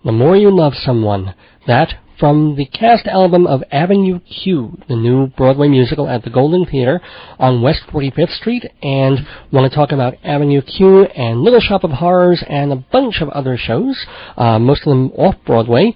The More You Love Someone. That from the cast album of Avenue Q, the new Broadway musical at the Golden Theater on West 45th Street, and want to talk about Avenue Q and Little Shop of Horrors and a bunch of other shows, most of them off-Broadway,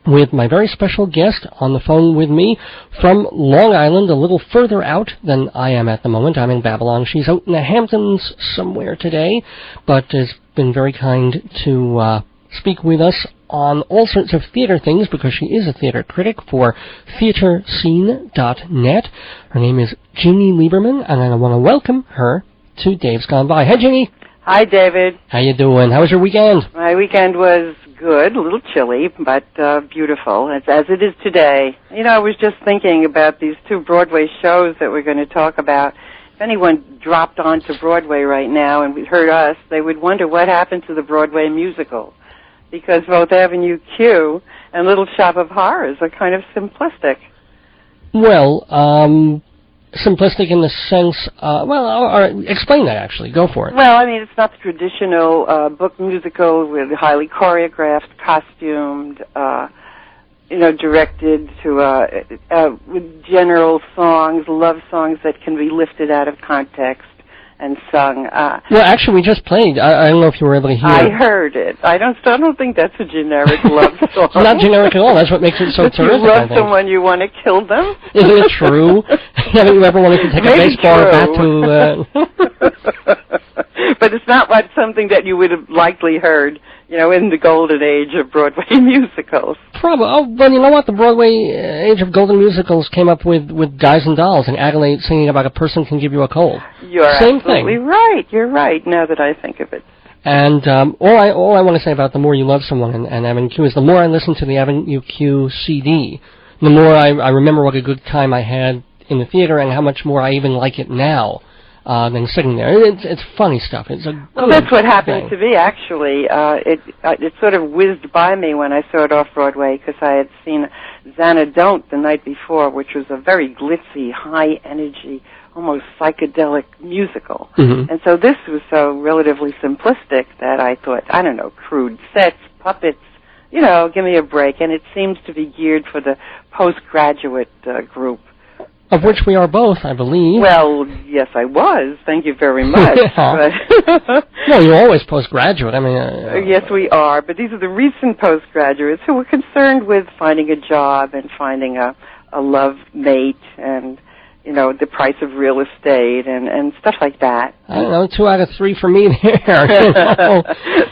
with my very special guest on the phone with me from Long Island, a little further out than I am at the moment. I'm in Babylon. She's out in the Hamptons somewhere today, but has been very kind to speak with us on all sorts of theater things because she is a theater critic for theaterscene.net. Her name is Jeannie Lieberman, and I want to welcome her to Dave's Gone By. Hi, Jeannie. Hi, David. How you doing? How was your weekend? My weekend was good, a little chilly, but beautiful, as it is today. You know, I was just thinking about these two Broadway shows that we're going to talk about. If anyone dropped onto Broadway right now and heard us, they would wonder what happened to the Broadway musical, because both Avenue Q and Little Shop of Horrors are kind of simplistic. Well, simplistic in the sense, explain that, actually. Go for it. Well, I mean, it's not the traditional book musical with highly choreographed, costumed, directed to with general songs, love songs that can be lifted out of context and sung. Well, actually, we just played. I don't know if you were able to hear. I heard it. I don't think that's a generic love song. It's not generic at all. That's what makes it so terrific. If you love someone, you want to kill them? Isn't it true? Haven't you ever wanted to take a baseball bat to... But it's not like something that you would have likely heard, in the golden age of Broadway musicals. Probably. Oh, well, you know what? The Broadway age of golden musicals came up with Guys and Dolls and Adelaide singing about a person can give you a cold. You're Same absolutely thing. Right. You're right, now that I think of it. And all I want to say about The More You Love Someone and Avenue Q is the more I listen to the Avenue Q CD, the more I remember what a good time I had in the theater and how much more I even like it now. Than sitting there. It's funny stuff. It's a well, that's what happened to me, actually. It sort of whizzed by me when I saw it off-Broadway because I had seen Xanadont the night before, which was a very glitzy, high-energy, almost psychedelic musical. Mm-hmm. And so this was so relatively simplistic that I thought, I don't know, crude sets, puppets, give me a break. And it seems to be geared for the postgraduate group. Of which we are both, I believe. Well, yes, I was. Thank you very much. Well, you're always postgraduate. I mean... Yes, we are. But these are the recent postgraduates who are concerned with finding a job and finding a love mate and, the price of real estate and stuff like that. I don't know, 2 out of 3 for me there.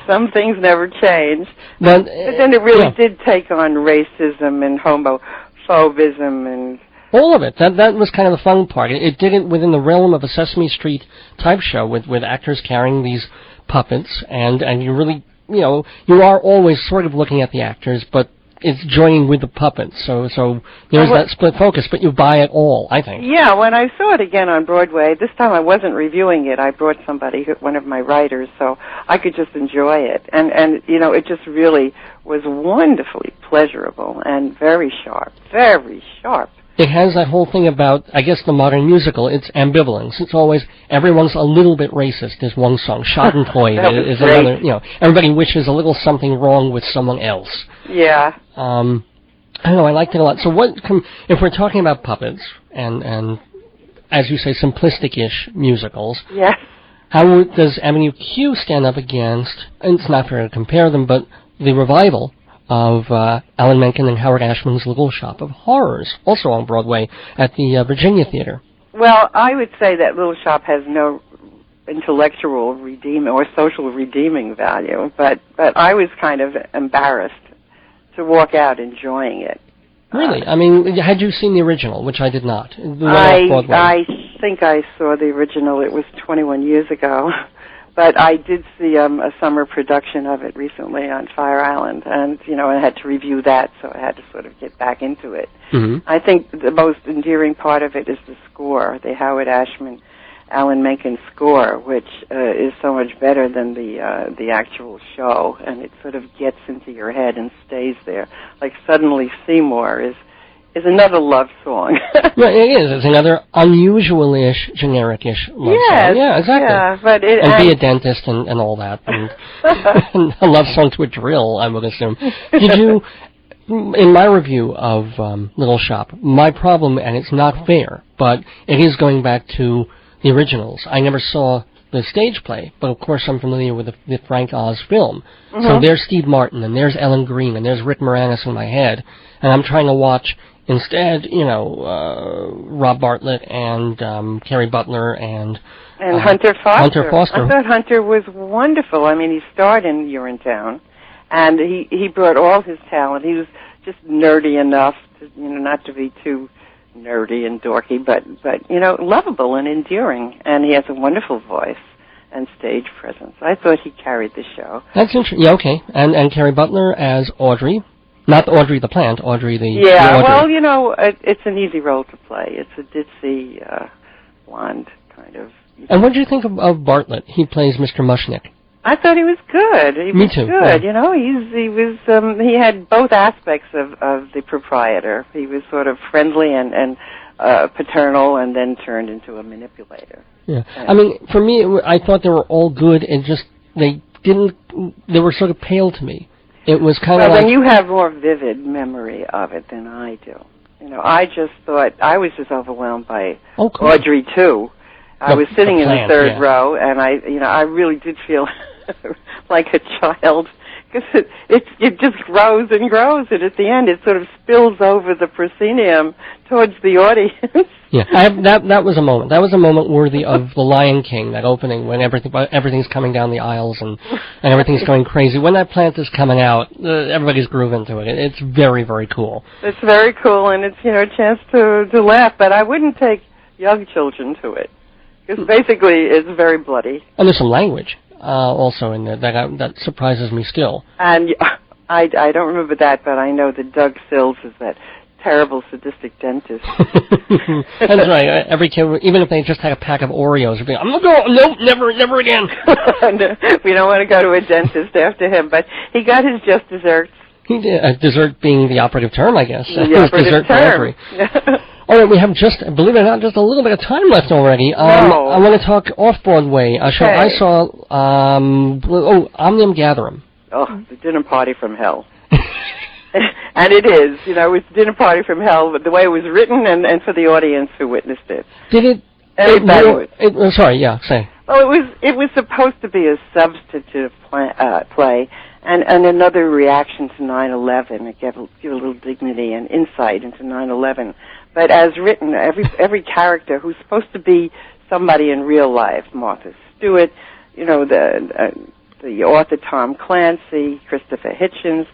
Some things never change. But then it really did take on racism and homophobism and... all of it. That was kind of the fun part. It did it within the realm of a Sesame Street type show with actors carrying these puppets, and you really, you are always sort of looking at the actors, but it's joining with the puppets. So there's that split focus, but you buy it all, I think. Yeah, when I saw it again on Broadway, this time I wasn't reviewing it. I brought somebody, one of my writers, so I could just enjoy it. And it just really was wonderfully pleasurable and very sharp, very sharp. It has that whole thing about, I guess, the modern musical. It's ambivalence. It's always, everyone's a little bit racist. There's one song. Schadenfreude is another, everybody wishes a little something wrong with someone else. Yeah. I don't know, I liked it a lot. So if we're talking about puppets and as you say, simplistic-ish musicals, yes. How does Avenue Q stand up against, and it's not fair to compare them, but the revival of Alan Menken and Howard Ashman's Little Shop of Horrors, also on Broadway at the Virginia Theater? Well, I would say that Little Shop has no intellectual redeeming or social redeeming value, but I was kind of embarrassed to walk out enjoying it. Really? I mean, had you seen the original, which I did not? I think I saw the original. It was 21 years ago. But I did see a summer production of it recently on Fire Island, and, I had to review that, so I had to sort of get back into it. Mm-hmm. I think the most endearing part of it is the score, the Howard Ashman, Alan Menken score, which is so much better than the actual show, and it sort of gets into your head and stays there. Like Suddenly Seymour is is another love song. Yeah, it is. It's another unusual-ish, generic-ish love song. Yeah, exactly. Yeah, but and be a dentist and all that. And, and a love song to a drill, I would assume. Did you, in my review of Little Shop, my problem, and it's not fair, but it is going back to the originals. I never saw the stage play, but of course I'm familiar with the Frank Oz film. So there's Steve Martin, and there's Ellen Greene, and there's Rick Moranis in my head, and I'm trying to watch instead, Rob Bartlett and Carrie Butler and Hunter Foster. Hunter Foster. I thought Hunter was wonderful. I mean, he starred in Urinetown, and he brought all his talent. He was just nerdy enough, to, not to be too nerdy and dorky, but lovable and endearing. And he has a wonderful voice and stage presence. I thought he carried the show. That's interesting. Yeah, okay. And Carrie Butler as Audrey. Not Audrey the plant, Audrey the... Yeah, the Audrey. well, it's an easy role to play. It's a ditzy, blonde kind of... And what did you think of Bartlett? He plays Mr. Mushnick. I thought he was good. Me too. Good. Yeah. He had both aspects of the proprietor. He was sort of friendly and paternal, and then turned into a manipulator. Yeah. I mean, for me, I thought they were all good, and just they were sort of pale to me. It was kind of like... Well, then you have more vivid memory of it than I do. I just thought, I was just overwhelmed by Audrey, too. I was sitting in the third row, and I really did feel like a child, because it just grows and grows, and at the end it sort of spills over the proscenium towards the audience. Yeah, that was a moment. That was a moment worthy of The Lion King, that opening when everything's coming down the aisles and everything's going crazy. When that plant is coming out, everybody's grooving to it. It's very, very cool. It's very cool, and it's a chance to laugh. But I wouldn't take young children to it, because basically it's very bloody. And there's some language also in there that surprises me still. And I don't remember that, but I know that Doug Sills is that terrible sadistic dentist. That's right. Every kid, even if they just had a pack of Oreos, would be, I'm going, nope, never again. We don't want to go to a dentist after him, but he got his just desserts. He did. Dessert being the operative term, I guess. The operative term. All right, we have believe it or not, just a little bit of time left already. I want to talk off-Broadway. A show I saw, Omnium Gatherum. Oh, the dinner party from hell. And it is, it's dinner party from hell, but the way it was written and for the audience who witnessed it. Did it? Sorry, yeah, say. Well, it was supposed to be a substantive play and another reaction to 9/11. It gave a little dignity and insight into 9/11. But as written, every character who's supposed to be somebody in real life, Martha Stewart, the author Tom Clancy, Christopher Hitchens,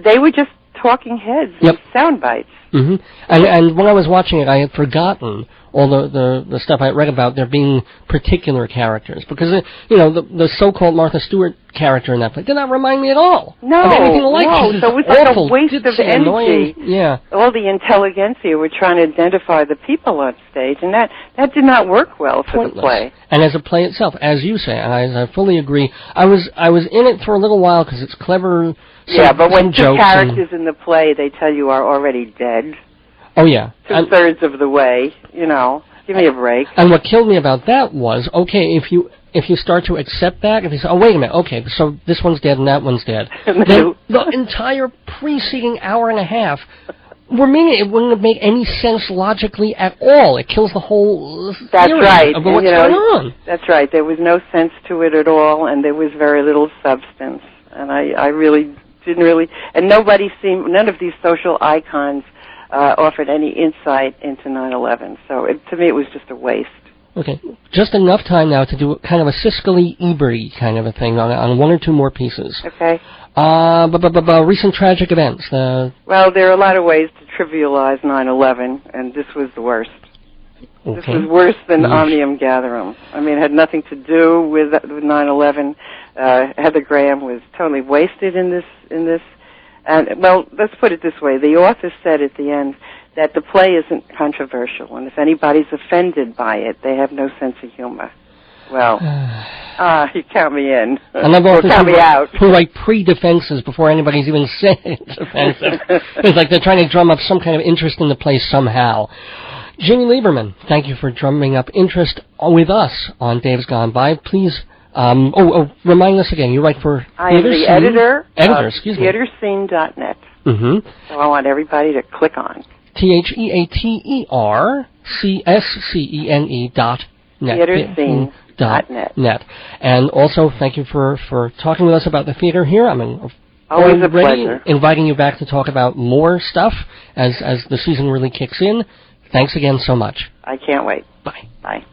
they were just talking heads and sound bites. Mm-hmm. And when I was watching it, I had forgotten all the stuff I read about there being particular characters, because the so-called Martha Stewart character in that play did not remind me at all of anything like it. So it was like a waste of energy. Annoying. Yeah, all the intelligentsia were trying to identify the people on stage, and that did not work well for the play. And as a play itself, as you say, and I fully agree. I was in it for a little while because it's clever. But when two characters in the play they tell you are already dead. Oh, yeah. 2/3 of the way, give me a break. And what killed me about that was, okay, if you start to accept that, if you say, oh, wait a minute, okay, so this one's dead and that one's dead, then the entire preceding hour and a half, it wouldn't have made any sense logically at all. It kills the whole theory of what's going on. That's right. There was no sense to it at all, and there was very little substance. And I really didn't and none of these social icons offered any insight into 9/11. So to me, it was just a waste. Okay, just enough time now to do kind of a Siskel Ebert kind of a thing on one or two more pieces. Okay. Recent tragic events. Well, there are a lot of ways to trivialize 9/11, and this was the worst. Okay. This was worse than Omnium Gatherum. I mean, it had nothing to do with 9/11. Heather Graham was totally wasted in this. And, well, let's put it this way. The author said at the end that the play isn't controversial, and if anybody's offended by it, they have no sense of humor. Well, you count me in. Another author count me out. who write pre-defenses before anybody's even said it's offensive. It's like they're trying to drum up some kind of interest in the place somehow. Jeannie Lieberman, thank you for drumming up interest with us on Dave's Gone By. Please, remind us again, you write for I am the editor of TheaterScene.net. Mm-hmm. So I want everybody to click on TheaterScene.net. TheaterScene.net. And also, thank you for talking with us about the theater here. Always a pleasure. Inviting you back to talk about more stuff as the season really kicks in. Thanks again so much. I can't wait. Bye. Bye.